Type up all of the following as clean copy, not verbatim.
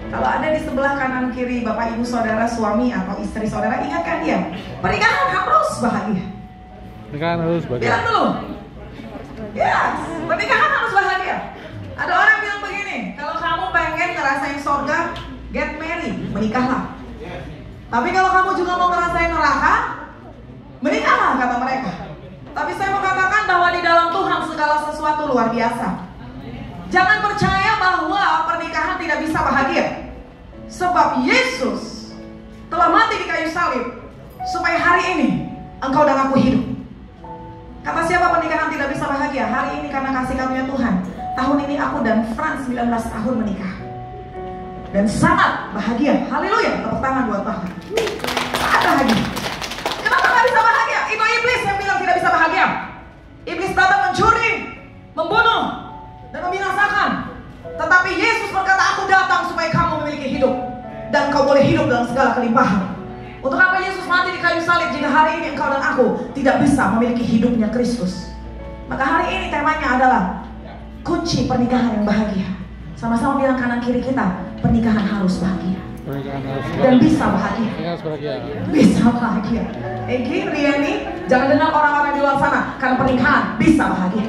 Kalau ada di sebelah kanan kiri bapak ibu saudara, suami atau istri saudara, ingatkan dia, pernikahan harus bahagia. Pernikahan harus bahagia. Bilang dulu. Yes, pernikahan harus bahagia. Ada orang bilang begini, kalau kamu pengen ngerasain surga, get married, menikahlah. Tapi kalau kamu juga mau ngerasain neraka, menikahlah, kata mereka. Tapi saya mau katakan bahwa di dalam Tuhan segala sesuatu luar biasa. Jangan percaya bahwa pernikahan tidak bisa bahagia. Sebab Yesus telah mati di kayu salib supaya hari ini engkau dan aku hidup. Kata siapa pernikahan tidak bisa bahagia? Hari ini karena kasih karunia Tuhan, tahun ini aku dan Frans 19 tahun menikah dan sangat bahagia. Haleluya, tepuk tangan buat Tuhan. Sangat bahagia. Kenapa gak bisa bahagia? Itu iblis yang bilang tidak bisa bahagia. Iblis datang mencuri, membunuh, dan membinasakan. Tetapi Yesus berkata, aku datang supaya kamu memiliki hidup, dan kau boleh hidup dalam segala kelimpahan. Untuk apa Yesus mati di kayu salib jika hari ini engkau dan aku tidak bisa memiliki hidupnya Kristus? Maka hari ini temanya adalah kunci pernikahan yang bahagia. Sama-sama bilang kanan kiri kita, pernikahan harus bahagia. Pernikahan harus bahagia. Dan bisa bahagia. Harus bahagia. Bisa bahagia. Egi, Riani, jangan dengar orang-orang di luar sana, karena pernikahan bisa bahagia.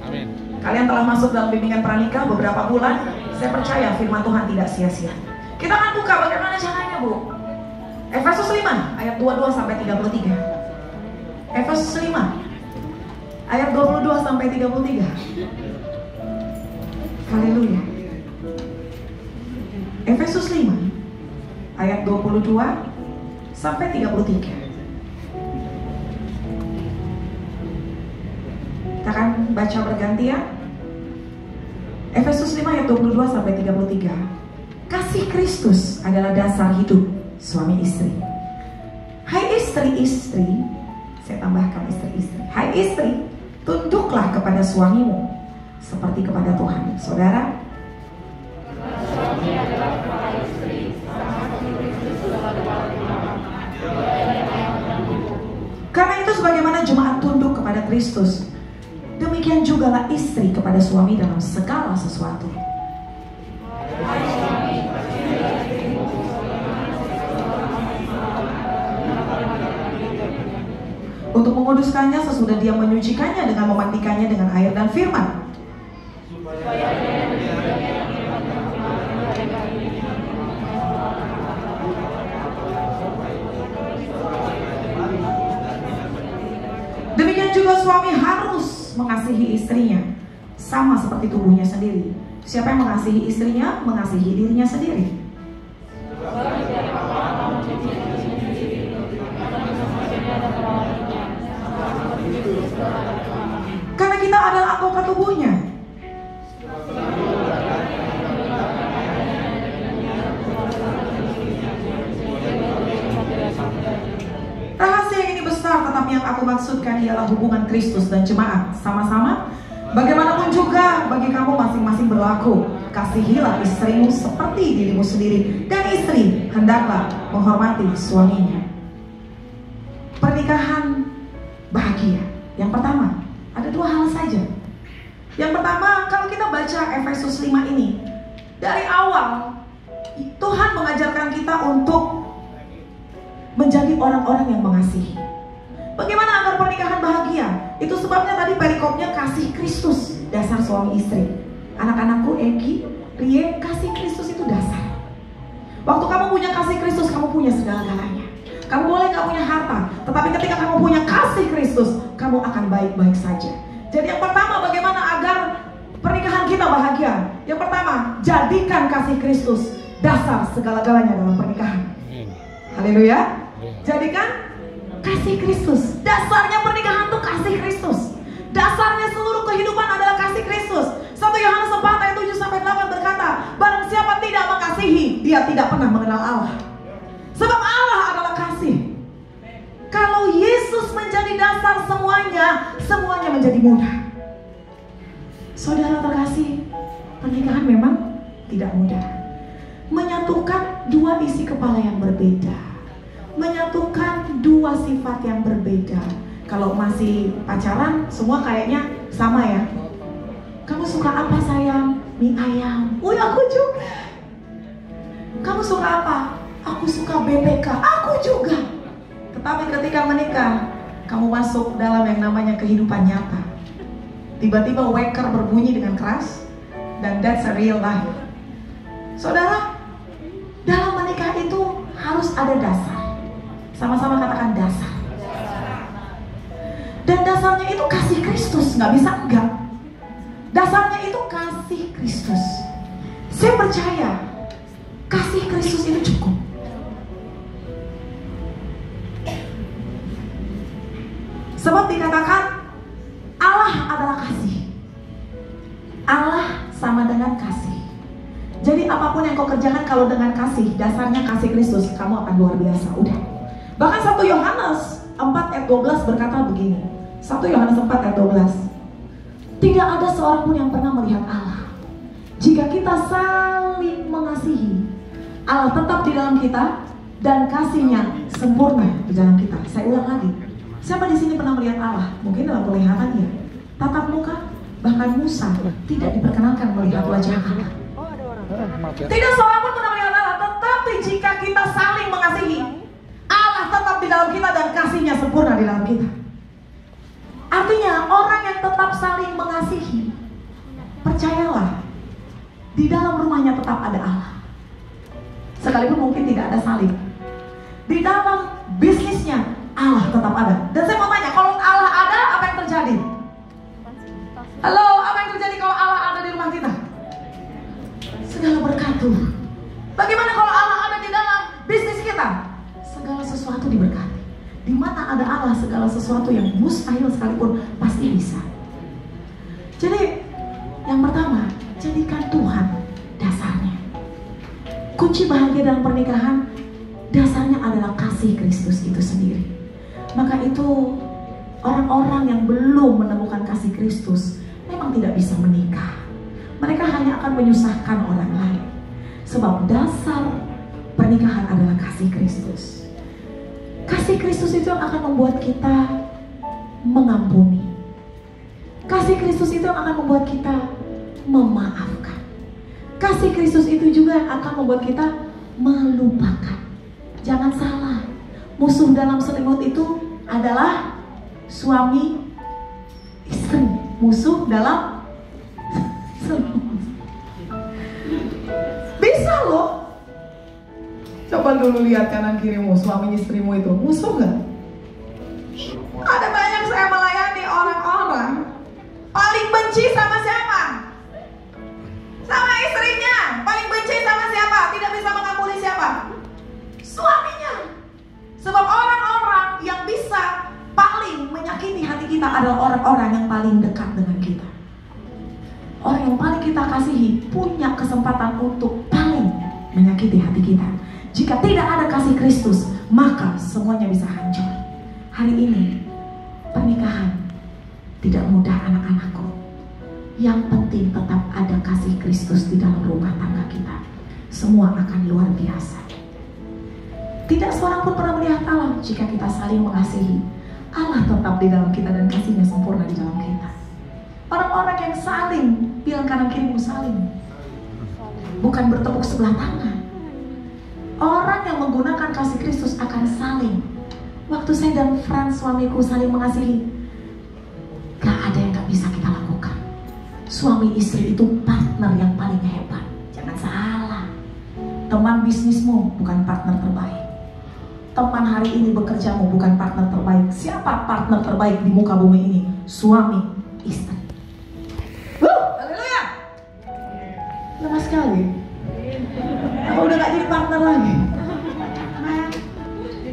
Amin. Kalian telah masuk dalam bimbingan pranikah beberapa bulan. Saya percaya firman Tuhan tidak sia-sia. Kita akan buka bagaimana caranya, Bu. Efesus 5 ayat 22 sampai 33. Efesus 5 ayat 22 sampai 33. Haleluya. Efesus 5 ayat 22 sampai 33. Kita akan baca bergantian. Efesus 5 ayat 22 sampai 33. Kasih Kristus adalah dasar hidup suami istri. Hai istri-istri, saya tambahkan istri-istri. Hai istri, tunduklah kepada suamimu seperti kepada Tuhan. Saudara, karena itu sebagaimana jemaat tunduk kepada Kristus, demikian jugalah istri kepada suami dalam segala sesuatu. Untuk menguduskannya sesudah dia menyucikannya dengan memandikannya dengan air dan firman. Demikian juga suami harus mengasihi istrinya sama seperti tubuhnya sendiri. Siapa yang mengasihi istrinya, mengasihi dirinya sendiri. Karena kita adalah anggota tubuhnya. Rahasia yang ini besar, tetapi yang aku maksudkan ialah hubungan Kristus dan jemaat. Sama-sama, bagaimanapun juga bagi kamu masing-masing berlaku, kasihilah istrimu seperti dirimu sendiri, dan istri hendaklah menghormati suaminya. Pernikahan bahagia. Yang pertama, ada dua hal saja. Yang pertama, kalau kita baca Efesus 5 ini, dari awal Tuhan mengajarkan kita untuk menjadi orang-orang yang mengasihi. Bagaimana agar pernikahan bahagia? Itu sebabnya tadi perikopnya kasih Kristus, dasar suami istri. Anak-anakku, Egi, Rie, kasih Kristus itu dasar. Waktu kamu punya kasih Kristus, kamu punya segala-galanya. Kamu boleh gak punya harta, tetapi ketika kamu punya kasih Kristus, kamu akan baik-baik saja. Jadi yang pertama, bagaimana agar pernikahan kita bahagia? Yang pertama, jadikan kasih Kristus dasar segala-galanya dalam pernikahan. Haleluya. Jadikan kasih Kristus. Dasarnya pernikahan itu kasih Kristus. Dasarnya seluruh kehidupan adalah kasih Kristus. 1 Yohanes 4 ayat 7 sampai 8 berkata, barang siapa tidak mengasihi, dia tidak pernah mengenal Allah. Sebab Allah adalah kasih. Kalau Yesus menjadi dasar semuanya, semuanya menjadi mudah. Saudara terkasih, pernikahan memang tidak mudah. Menyatukan dua isi kepala yang berbeda, menyatukan dua sifat yang berbeda. Kalau masih pacaran, semua kayaknya sama ya. Kamu suka apa sayang? Mie ayam. Aku juga. Kamu suka apa? Aku suka BPK. Aku juga. Tetapi ketika menikah, kamu masuk dalam yang namanya kehidupan nyata. Tiba-tiba waker berbunyi dengan keras, dan that's a real life. Saudara, dalam menikah itu harus ada dasar. Sama-sama katakan dasar. Dan dasarnya itu kasih Kristus, nggak bisa enggak. Dasarnya itu kasih Kristus. Saya percaya kasih Kristus itu cukup. Sebab dikatakan Allah adalah kasih. Allah sama dengan kasih. Jadi apapun yang kau kerjakan kalau dengan kasih, dasarnya kasih Kristus, kamu akan luar biasa. Udah. Bahkan 1 Yohanes 4 ayat 12 berkata begini. 1 Yohanes 4 ayat 12. Tidak ada seorang pun yang pernah melihat Allah. Jika kita saling mengasihi, Allah tetap di dalam kita dan kasihnya sempurna di dalam kita. Saya ulang lagi. Siapa di sini pernah melihat Allah? Mungkin dalam penglihatan ya. Tatap muka, bahkan Musa tidak diperkenankan melihat wajah Allah. Tidak seorang pun pernah melihat Allah. Tetapi jika kita saling mengasihi, Allah tetap di dalam kita dan kasihnya sempurna di dalam kita. Artinya orang yang tetap saling mengasihi, percayalah, di dalam rumahnya tetap ada Allah. Sekalipun mungkin tidak ada saling. Di dalam bisnisnya Allah tetap ada. Dan saya mau tanya, kalau Allah ada, apa yang terjadi? Halo, apa yang terjadi kalau Allah ada di rumah kita? Segala berkat tuh. Bagaimana kalau Allah ada di dalam bisnis kita? Segala sesuatu diberkati. Di mana ada Allah, segala sesuatu yang mustahil sekalipun pasti bisa. Jadi, yang pertama, jadikan Tuhan dasarnya. Kunci bahagia dalam pernikahan, dasarnya adalah kasih Kristus itu sendiri. Maka itu, orang-orang yang belum menemukan kasih Kristus memang tidak bisa menikah. Mereka hanya akan menyusahkan orang lain. Sebab dasar pernikahan adalah kasih Kristus. Kasih Kristus itu yang akan membuat kita mengampuni. Kasih Kristus itu yang akan membuat kita memaafkan. Kasih Kristus itu juga yang akan membuat kita melupakan. Jangan salah, musuh dalam selimut itu adalah suami istri. Musuh dalam selimut. Bisa loh. Coba dulu lihat kanan kirimu, suami istrimu itu musuh gak? Ada banyak saya melayani orang-orang paling benci sama siapa? Sama istrinya. Paling benci sama siapa? Tidak bisa mengampuni siapa? Suaminya. Sebab orang-orang yang bisa paling menyakiti hati kita adalah orang-orang yang paling dekat dengan kita. Orang yang paling kita kasihi punya kesempatan untuk paling menyakiti hati kita. Jika tidak ada kasih Kristus, maka semuanya bisa hancur. Hari ini, pernikahan tidak mudah anak-anakku. Yang penting tetap ada kasih Kristus di dalam rumah tangga kita. Semua akan luar biasa. Tidak seorang pun pernah melihat Allah jika kita saling mengasihi. Allah tetap di dalam kita dan kasihnya sempurna di dalam kita. Orang-orang yang saling, bilang kanan kirimu saling. Bukan bertepuk sebelah tangan. Orang yang menggunakan kasih Kristus akan saling. Waktu saya dan Frans suamiku saling mengasihi, gak ada yang gak bisa kita lakukan. Suami istri itu partner yang paling hebat. Jangan salah. Teman bisnismu bukan partner terbaik. Teman hari ini bekerjamu bukan partner terbaik. Siapa partner terbaik di muka bumi ini? Suami istri. Haleluya. Lemah sekali. Apa udah gak jadi partner lagi? Nah,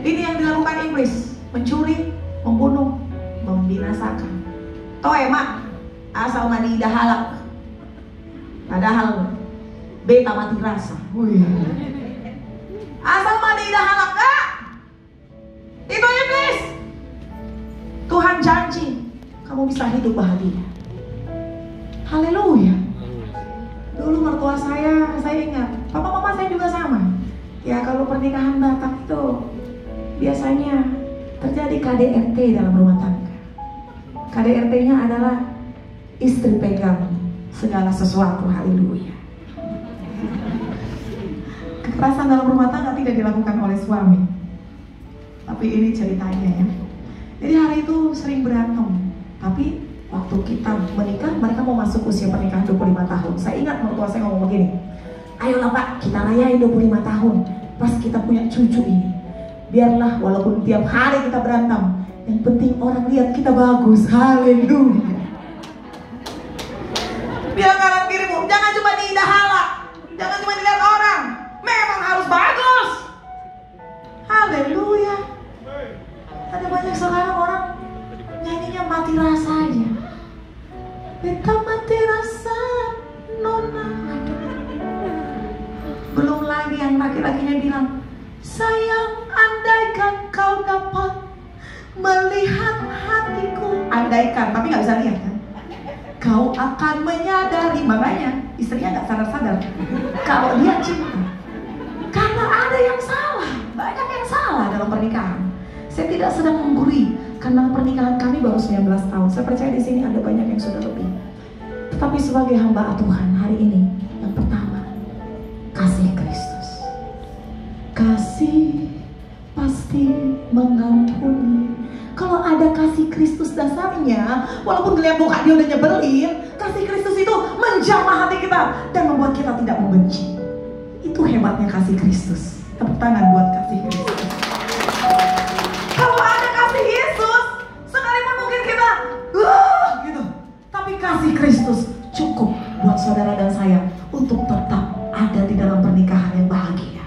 ini yang dilakukan iblis. Mencuri, membunuh, membinasakan. Toh emak, asal mandi dahalak. Padahal beta mati rasa. Wih. Asal mandi dahalak, Kak. Itu iblis. Tuhan janji kamu bisa hidup bahagia. Haleluya. Dulu mertua saya ingat, papa mama saya juga sama. Ya kalau pernikahan Batak itu biasanya terjadi KDRT dalam rumah tangga. KDRT-nya adalah istri pegang segala sesuatu. Haleluya. Kekerasan dalam rumah tangga tidak dilakukan oleh suami. Tapi ini ceritanya ya. Jadi hari itu sering berantem. Tapi waktu kita menikah, mereka mau masuk usia pernikahan 25 tahun. Saya ingat mertua saya ngomong begini, ayolah Pak, kita rayain 25 tahun pas kita punya cucu ini. Biarlah walaupun tiap hari kita berantem, yang penting orang lihat kita bagus. Haleluya. Biar kanan kirimu, jangan cuma diindah halak, jangan cuma dilihat orang, memang harus bagus. Haleluya. Ada banyak sekarang orang nyanyinya mati rasa aja. Beta mati rasa nona. Belum lagi yang laki-lakinya bilang, sayang andaikan kau dapat melihat hatiku. Andaikan, tapi gak bisa lihat kan. Kau akan menyadari, makanya istrinya gak sadar-sadar kalau dia cinta. Karena ada yang salah, banyak yang salah dalam pernikahan. Saya tidak sedang menggurui, karena pernikahan kami baru 19 tahun. Saya percaya di sini ada banyak yang sudah lebih. Tetapi sebagai hamba Tuhan hari ini, yang pertama, kasih Kristus. Kasih pasti mengampuni. Kalau ada kasih Kristus dasarnya, walaupun ngeliat muka dia udah nyebelin, kasih Kristus itu menjamah hati kita dan membuat kita tidak membenci. Itu hebatnya kasih Kristus. Tepuk tangan buat kasih Kristus. Kalau ada kasih Yesus, sekalipun mungkin kita gitu, tapi kasih Kristus cukup buat saudara dan saya untuk tetap ada di dalam pernikahan yang bahagia.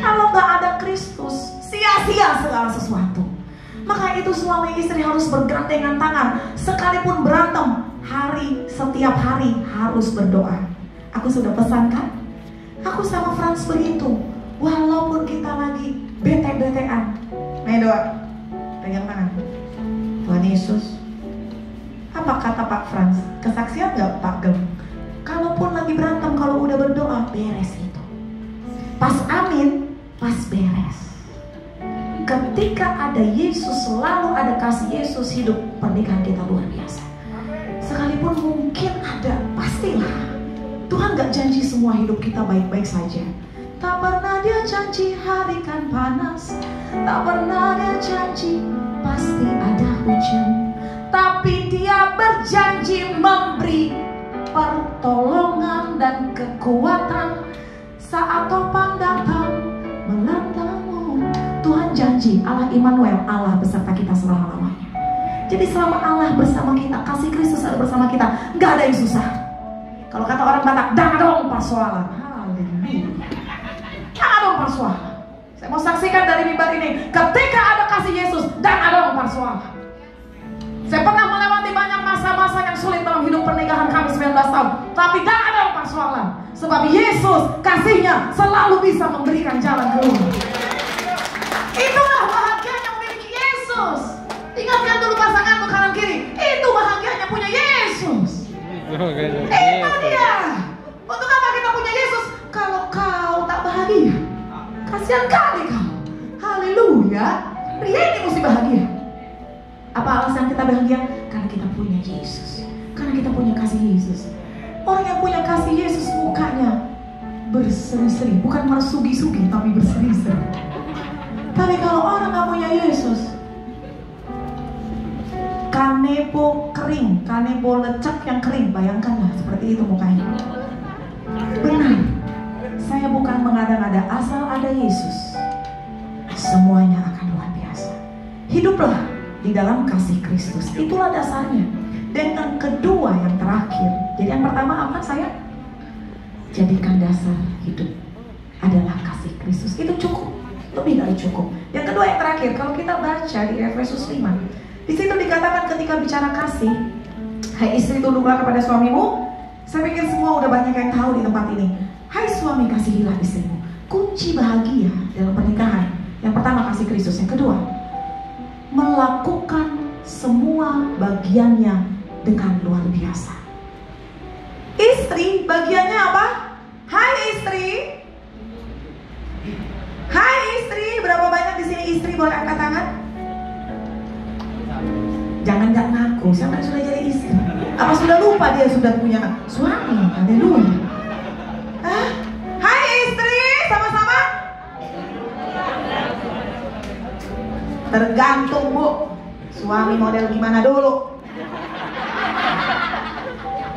Kalau nggak ada Kristus, sia-sia segala sesuatu. Maka itu suami istri harus bergandengan tangan, sekalipun berantem, setiap hari harus berdoa. Aku sudah pesankan, aku sama Frans begitu. Walaupun kita lagi bete-betean, ayo doa, pegang tangan. Tuhan Yesus, apa kata Pak Frans? Kesaksian gak Pak Gem? Kalaupun lagi berantem, kalau udah berdoa, beres itu. Pas amin, pas beres. Ketika ada Yesus, selalu ada kasih Yesus hidup, pernikahan kita luar biasa. Sekalipun mungkin ada, pastilah Tuhan gak janji semua hidup kita baik-baik saja. Tak pernah dia janji hari kan panas, tak pernah dia janji pasti ada hujan. Tapi dia berjanji memberi pertolongan dan kekuatan saat topan datang melantamu. Tuhan janji, Allah Immanuel, Allah beserta kita selama-lamanya. Jadi selama Allah bersama kita, kasih Kristus ada bersama kita, gak ada yang susah. Kalau kata orang Batak, jangan dong persoalan. Haleluya. Jangan dong persoalan. Saya mau saksikan dari mimbar ini, ketika ada kasih Yesus, dan ada dong persoalan. Saya pernah melewati banyak masa-masa yang sulit dalam hidup pernikahan kami 19 tahun, tapi gak ada persoalan. Sebab Yesus kasihnya selalu bisa memberikan jalan keluar. Itulah bahagianya memiliki Yesus. Ingatkan dulu pasanganmu kanan kiri, itu bahagianya punya Yesus. Itu dia. Untuk apa kita punya Yesus? Kalau kau tak bahagia, kasihan kali kau. Haleluya. Pria ini mesti bahagia. Apa alasan kita bahagia? Karena kita punya Yesus. Karena kita punya kasih Yesus. Orang yang punya kasih Yesus mukanya berseri-seri, bukan mersugi-sugi, tapi berseri-seri. Tapi kalau orang gak punya Yesus, kanebo kering, kanebo lecek yang kering, bayangkanlah seperti itu mukanya. Benar, saya bukan mengada-ngada, asal ada Yesus, semuanya akan luar biasa. Hiduplah di dalam kasih Kristus, itulah dasarnya. Dan yang kedua, yang terakhir, jadi yang pertama apa saya? Jadikan dasar hidup adalah kasih Kristus, itu cukup, lebih dari cukup. Yang kedua, yang terakhir, kalau kita baca di Efesus 5, di situ dikatakan ketika bicara kasih, hai istri tunduklah kepada suamimu. Saya pikir semua udah banyak yang tahu di tempat ini. Hai suami, kasihilah istrimu. Kunci bahagia dalam pernikahan, yang pertama kasih Kristus, yang kedua melakukan semua bagiannya dengan luar biasa. Istri bagiannya apa? Hai istri. Hai istri, berapa banyak di sini istri boleh angkat tangan? Jangan gak ngaku, siapa yang sudah jadi istri? Apa sudah lupa dia sudah punya suami? Haleluya. Hai istri, sama Tergantung Bu, suami model gimana dulu.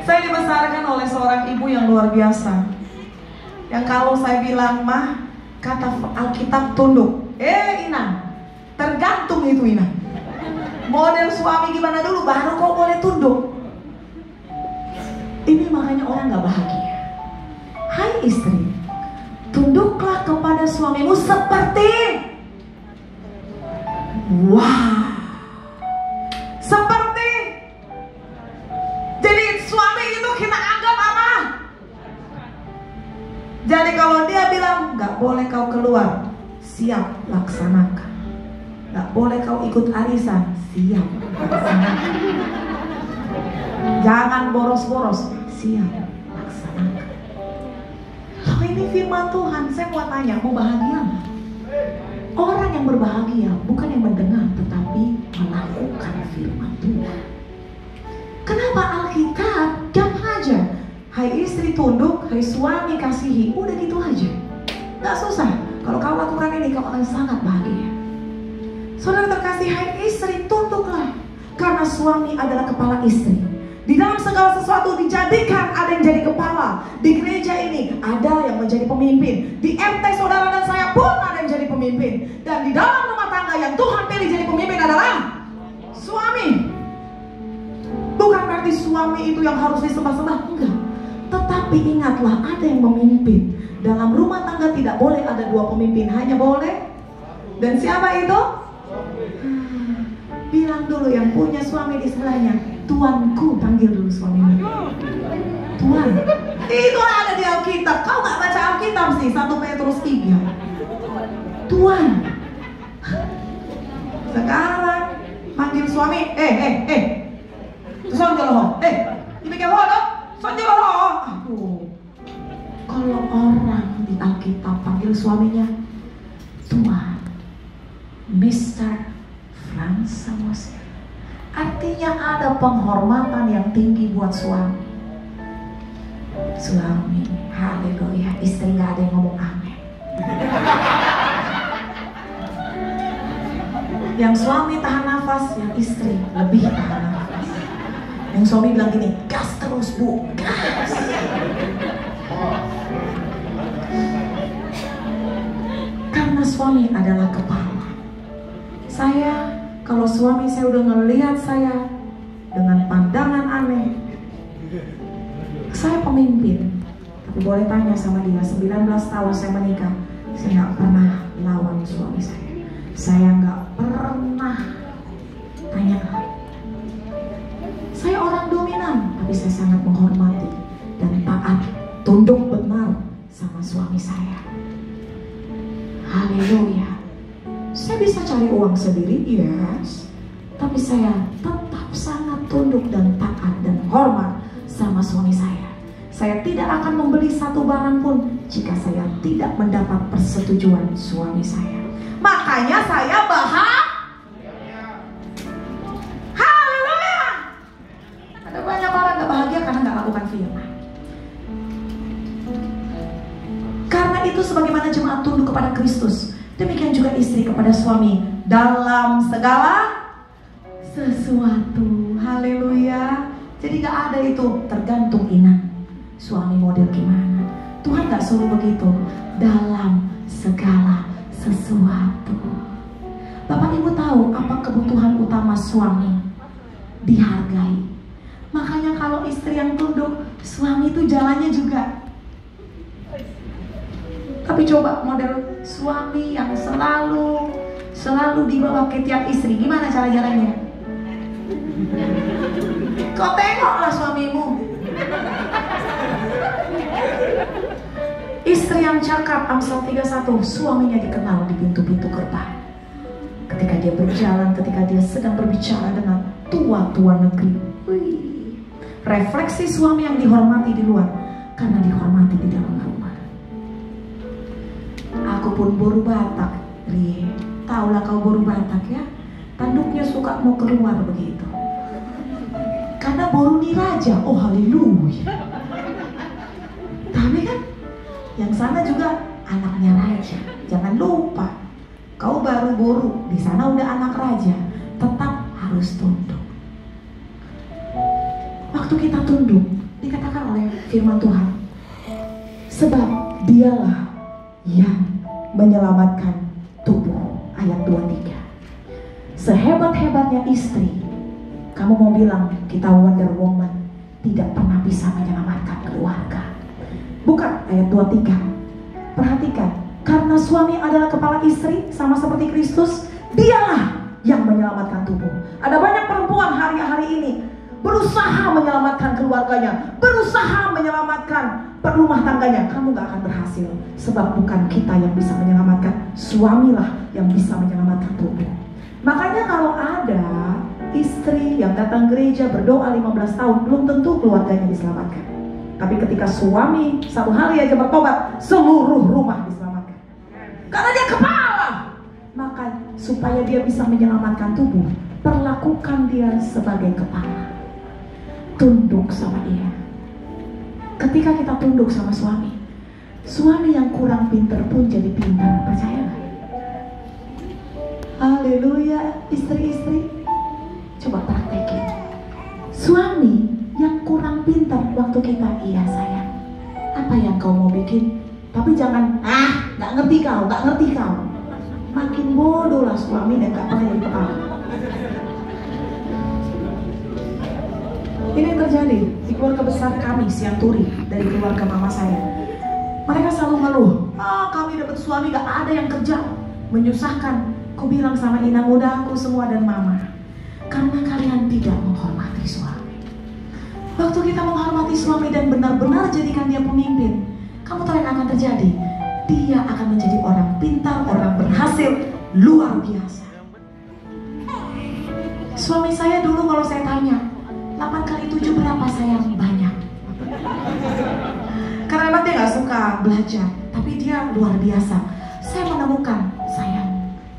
Saya dibesarkan oleh seorang ibu yang luar biasa, yang kalau saya bilang mah, kata Alkitab tunduk. Inang, tergantung itu Inang. Model suami gimana dulu baru kau boleh tunduk. Ini makanya orang gak bahagia. Hai istri, tunduklah kepada suamimu seperti seperti. Jadi suami itu kita anggap apa? Jadi kalau dia bilang gak boleh kau keluar, siap laksanakan. Gak boleh kau ikut arisan, siap laksanakan. Jangan boros-boros, siap laksanakan. Loh, ini firman Tuhan. Saya mau tanya, mau bahagia nggak? Orang yang berbahagia bukan yang mendengar, tetapi melakukan firman Tuhan. Kenapa Alkitab gampang aja? Hai istri tunduk, hai suami kasihi. Udah gitu aja, gak susah. Kalau kau lakukan ini, kau akan sangat bahagia. Saudara terkasih, hai istri tunduklah, karena suami adalah kepala istri. Di dalam segala sesuatu dijadikan ada yang jadi kepala. Di gereja ini ada yang menjadi pemimpin. Di MT saudara dan saya pun ada yang jadi pemimpin. Dan di dalam rumah tangga yang Tuhan pilih jadi pemimpin adalah suami. Bukan berarti suami itu yang harus disembah-sembah, enggak. Tetapi ingatlah, ada yang memimpin. Dalam rumah tangga tidak boleh ada dua pemimpin, hanya boleh. Dan siapa itu? Bilang dulu yang punya suami di sebelahnya, tuanku, panggil dulu suaminya. Tuan. Itu ada di Alkitab. Kau gak baca Alkitab sih, 1 Petrus 3. Tuan. Sekarang panggil suami, sonjoloh. Demikian dong. Sonjoloh. Aduh. Kalau orang di Alkitab panggil suaminya Tuan, Mr. Franz Samuel, artinya ada penghormatan yang tinggi buat suami. Suami, haleluya. Istri gak ada yang ngomong amin. Yang suami tahan nafas, yang istri lebih tahan nafas. Yang suami bilang gini, gas terus bu, gas. Karena suami adalah kepala. Kalau suami saya udah ngelihat saya dengan pandangan aneh, saya pemimpin. Tapi boleh tanya sama dia, 19 tahun saya menikah, saya gak pernah lawan suami saya. Saya gak pernah tanya. Saya orang dominan, tapi saya sangat menghormati dan taat, tunduk benar sama suami saya. Haleluya. Saya bisa cari uang sendiri, yes. Tapi saya tetap sangat tunduk dan taat dan hormat sama suami saya. Saya tidak akan membeli satu barang pun jika saya tidak mendapat persetujuan suami saya. Makanya saya haleluya. Ada banyak orang gak bahagia karena gak lakukan firman. Karena itu sebagaimana jemaat tunduk kepada Kristus, demikian juga istri kepada suami dalam segala sesuatu. Haleluya. Jadi gak ada itu tergantung inang suami model gimana. Tuhan gak suruh begitu. Dalam segala sesuatu. Bapak ibu tahu apa kebutuhan utama suami? Dihargai. Makanya kalau istri yang tunduk, suami itu jalannya juga. Tapi coba model suami yang selalu dibawa ke tiap istri, gimana cara jalannya? Kau tengoklah suamimu. Istri yang cakap, Amsal 31, suaminya dikenal di pintu-pintu gerbang. Ketika dia berjalan, ketika dia sedang berbicara dengan tua-tua negeri. Refleksi suami yang dihormati di luar, karena dihormati di dalam rumah. Aku pun boru Batak, Rie. Taulah kau boru Batak ya. Tanduknya suka mau keluar begitu. Karena boru ni raja. Oh haleluya. Tapi kan yang sana juga anaknya raja. Jangan lupa, Kau baru buruk, di sana udah anak raja, tetap harus tunduk. Waktu kita tunduk, dikatakan oleh firman Tuhan, sebab dialah yang menyelamatkan tubuh. Ayat 23. Sehebat-hebatnya istri, kamu mau bilang kita Wonder Woman, tidak pernah bisa menyelamatkan keluarga. Bukan. Ayat 23. Perhatikan, karena suami adalah kepala istri, sama seperti Kristus, dialah yang menyelamatkan tubuh. Ada banyak perempuan hari-hari ini berusaha menyelamatkan keluarganya, berusaha menyelamatkan rumah tangganya. Kamu gak akan berhasil, sebab bukan kita yang bisa menyelamatkan, suamilah yang bisa menyelamatkan tubuh. Makanya kalau ada istri yang datang gereja berdoa 15 tahun, belum tentu keluarganya diselamatkan. Tapi ketika suami satu hari aja bertobat, seluruh rumah diselamatkan. Karena dia kepala. Maka supaya dia bisa menyelamatkan tubuh, perlakukan dia sebagai kepala. Tunduk sama dia. Ketika kita tunduk sama suami, suami yang kurang pintar pun jadi pintar. Percaya gak? Haleluya. Istri-istri, coba praktekin. Suami yang kurang pintar waktu kita, iya sayang, apa yang kau mau bikin? Tapi jangan, gak ngerti kau, gak ngerti kau. Makin bodoh lah suami dan gak pernah jadi pekal. Ini yang terjadi di keluarga besar kami, Sianturi, dari keluarga mama saya. Mereka selalu ngeluh, kami dapat suami gak ada yang kerja, menyusahkan. Ku bilang sama inang muda aku semua dan mama, karena kalian tidak menghormati suami. Waktu kita menghormati suami dan benar-benar jadikan dia pemimpin, kamu tahu yang akan terjadi? Dia akan menjadi orang pintar, orang berhasil, luar biasa. Suami saya dulu kalau saya tanya, 8 kali 7 berapa sayang? Banyak. Karena memang dia gak suka belajar, tapi dia luar biasa. Saya menemukan, sayang,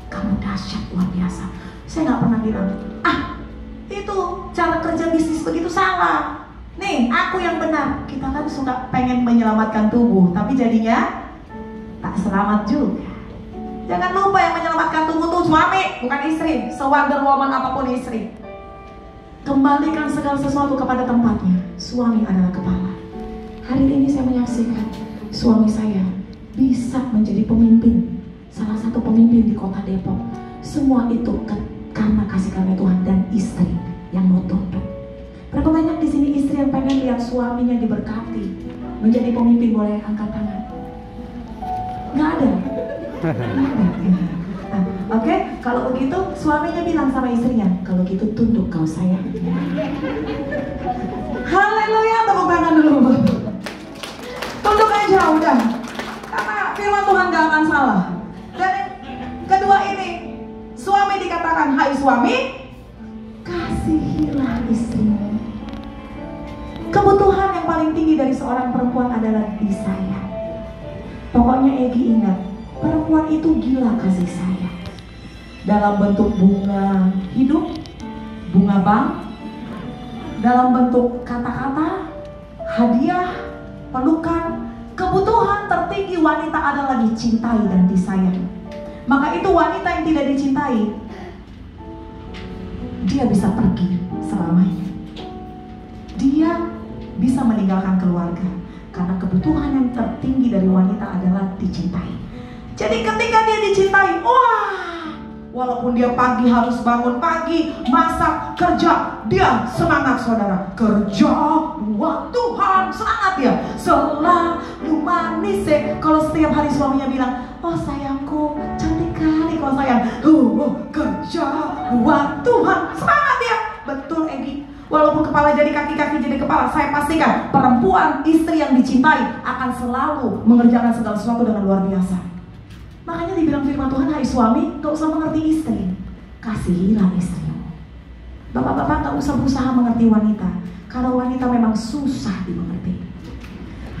kamu dahsyat, luar biasa. Saya gak pernah bilang, itu cara kerja bisnis begitu salah. Nih, aku yang benar. Kita kan suka pengen menyelamatkan tubuh, tapi jadinya tak selamat juga. Jangan lupa yang menyelamatkan tubuh tuh suami, bukan istri. Se-Wonder Woman apapun istri. Kembalikan segala sesuatu kepada tempatnya. Suami adalah kepala. Hari ini saya menyaksikan suami saya bisa menjadi pemimpin, salah satu pemimpin di kota Depok. Semua itu karena kasih karunia Tuhan dan istri yang mau tunduk. Berapa banyak di sini istri yang pengen lihat suaminya diberkati, menjadi pemimpin? Boleh angkat tangan? Nggak ada. Oke, kalau begitu suaminya bilang sama istrinya, kalau gitu tunduk kau sayang. Haleluya, tepuk tangan dulu. Tunduk aja udah, karena firman Tuhan gak akan salah. Dan kedua ini, suami dikatakan, hai suami, kasihilah istrimu. Kebutuhan yang paling tinggi dari seorang perempuan adalah disayang. Pokoknya Egy ingat, perempuan itu gila kasih sayang. Dalam bentuk bunga hidup, bunga bank, dalam bentuk kata-kata, hadiah, pelukan. Kebutuhan tertinggi wanita adalah dicintai dan disayang. Maka itu wanita yang tidak dicintai, dia bisa pergi selamanya. Dia bisa meninggalkan keluarga, karena kebutuhan yang tertinggi dari wanita adalah dicintai. Jadi ketika dia dicintai, walaupun dia pagi harus bangun pagi, masak, kerja, dia semangat saudara. Kerja buat Tuhan, semangat dia. Selalu manis. Kalau setiap hari suaminya bilang, oh sayangku, cantik kali kau sayang. Kerja buat Tuhan, semangat dia. Betul Egy. Walaupun kepala jadi kaki, kaki jadi kepala, saya pastikan perempuan, istri yang dicintai akan selalu mengerjakan segala sesuatu dengan luar biasa. Makanya dibilang firman Tuhan, hai suami, gak usah mengerti istri, kasihilah istrimu. Bapak-bapak gak usah berusaha mengerti wanita, karena wanita memang susah dimengerti.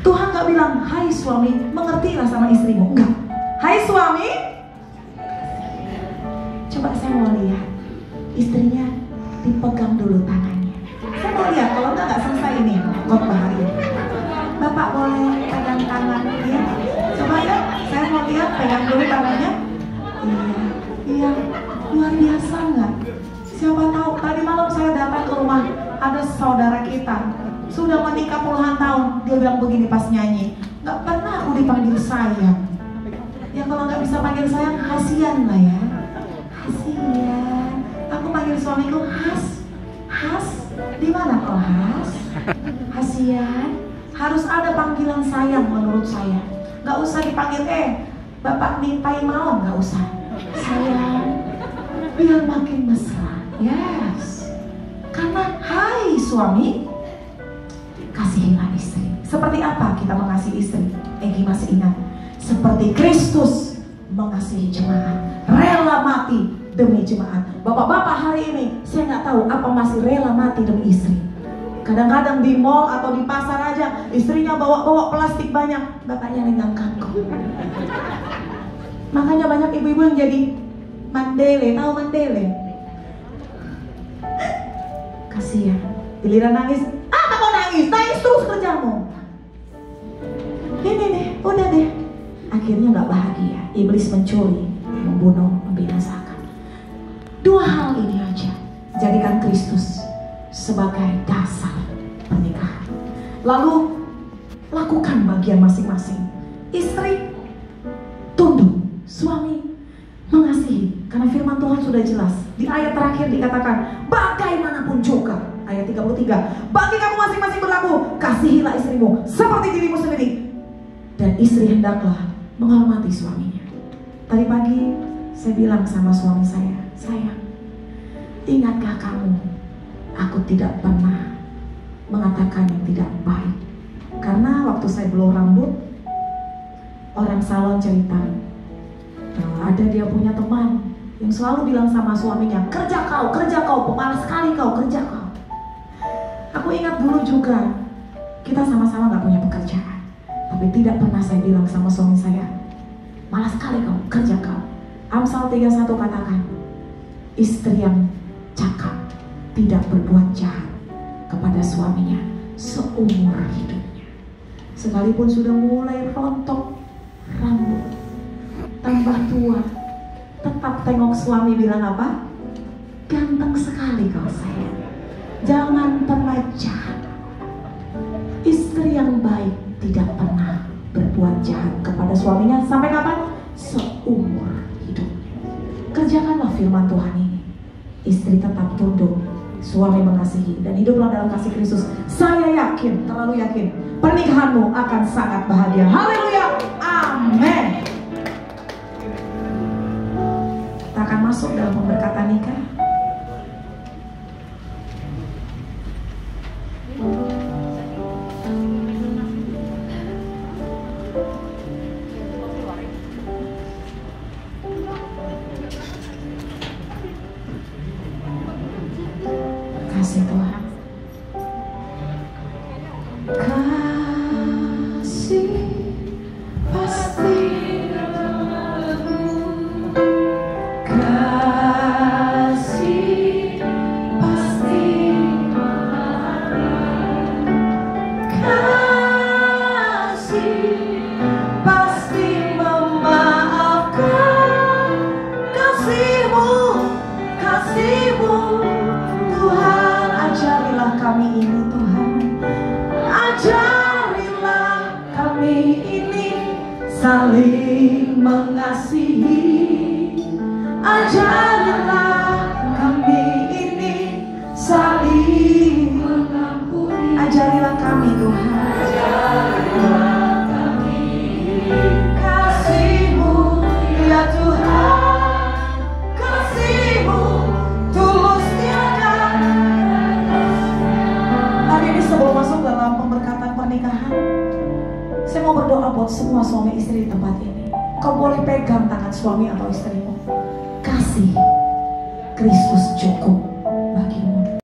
Tuhan gak bilang, hai suami, mengertilah sama istrimu. Enggak. Hai suami, coba saya mau lihat istrinya dipegang dulu tangannya. Saya mau lihat, kalau enggak gak selesai ini khotbah hari ini. Bapak boleh pegang tangan dia? Coba ya, saya mau lihat, pegang dulu tangannya. Iya. Iya, luar biasa nggak? Siapa tahu tadi malam saya datang ke rumah ada saudara kita sudah menikah puluhan tahun. Dia bilang begini pas nyanyi, nggak pernah aku dipanggil sayang. Ya kalau nggak bisa panggil sayang, kasihan lah ya. Kasihan. Aku panggil suamiku Has. Has, di mana kau Has? Kasihan. Harus ada panggilan sayang menurut saya. Nggak usah dipanggil Bapak Nipai Maon, nggak usah. Sayang, biar makin mesra. Yes. Karena hai suami, kasihilah istri. Seperti apa kita mengasihi istri? Egi masih ingat. Seperti Kristus mengasihi jemaat, rela mati demi jemaat. Bapak-bapak hari ini, saya nggak tahu apa masih rela mati demi istri. Kadang-kadang di mall atau di pasar aja, istrinya bawa-bawa plastik banyak, bapaknya renggang kangkung. Makanya banyak ibu-ibu yang jadi mandele, tahu mandele? Kasihan, giliran nangis, apa mau nangis? Nangis terus kerjamu. Ini deh, udah deh. Akhirnya nggak bahagia. Iblis mencuri, membunuh, membinasakan. Dua hal ini aja. Jadikan Kristus sebagai dasar pernikahan. Lalu lakukan bagian masing-masing. Istri tunduk, suami mengasihi. Karena firman Tuhan sudah jelas. Di ayat terakhir dikatakan, bagaimanapun juga. Ayat 33, bagi kamu masing-masing berlaku, kasihilah istrimu seperti dirimu sendiri. Dan istri hendaklah menghormati suaminya. Tadi pagi saya bilang sama suami saya, sayang, ingatkah kamu, aku tidak pernah mengatakan yang tidak baik. Karena waktu saya blow rambut, orang salon cerita, ada dia punya teman yang selalu bilang sama suaminya, kerja kau, pemalas sekali kau, kerja kau. Aku ingat dulu juga, kita sama-sama gak punya pekerjaan. Tapi tidak pernah saya bilang sama suami saya, malas sekali kau, kerja kau. Amsal 31 katakan, istri yang cakap tidak berbuat jahat kepada suaminya seumur hidupnya. Sekalipun sudah mulai rontok rambut, tambah tua, tetap tengok suami bilang apa? Ganteng sekali kau sayang, jangan pernah jahat. Istri yang baik tidak pernah berbuat jahat kepada suaminya sampai kapan? Seumur hidupnya. Kerjakanlah firman Tuhan ini. Istri tetap tunduk, suami mengasihi, dan hiduplah dalam kasih Kristus. Saya yakin, terlalu yakin, pernikahanmu akan sangat bahagia. Haleluya, amin. Kita akan masuk dalam pemberkatan nikah. Kasih Tuhan. Kasih pasti kasih pasti kasih pasti memaafkan. Kasihmu Tuhan, ajarilah kami ini Tuhan, ajarilah kami ini saling mengasihi, ajarilah kami ini saling mengampuni, ajarilah kami Tuhan, ajarilah kami kasih-Mu ya Tuhan, kasih-Mu tulus tiada. Hari ini sebelum masuk dalam pemberkatan pernikahan, saya mau berdoa buat semua suami istri di tempat ini. Kau boleh pegang tangan suami atau istrimu. Kasih Kristus cukup.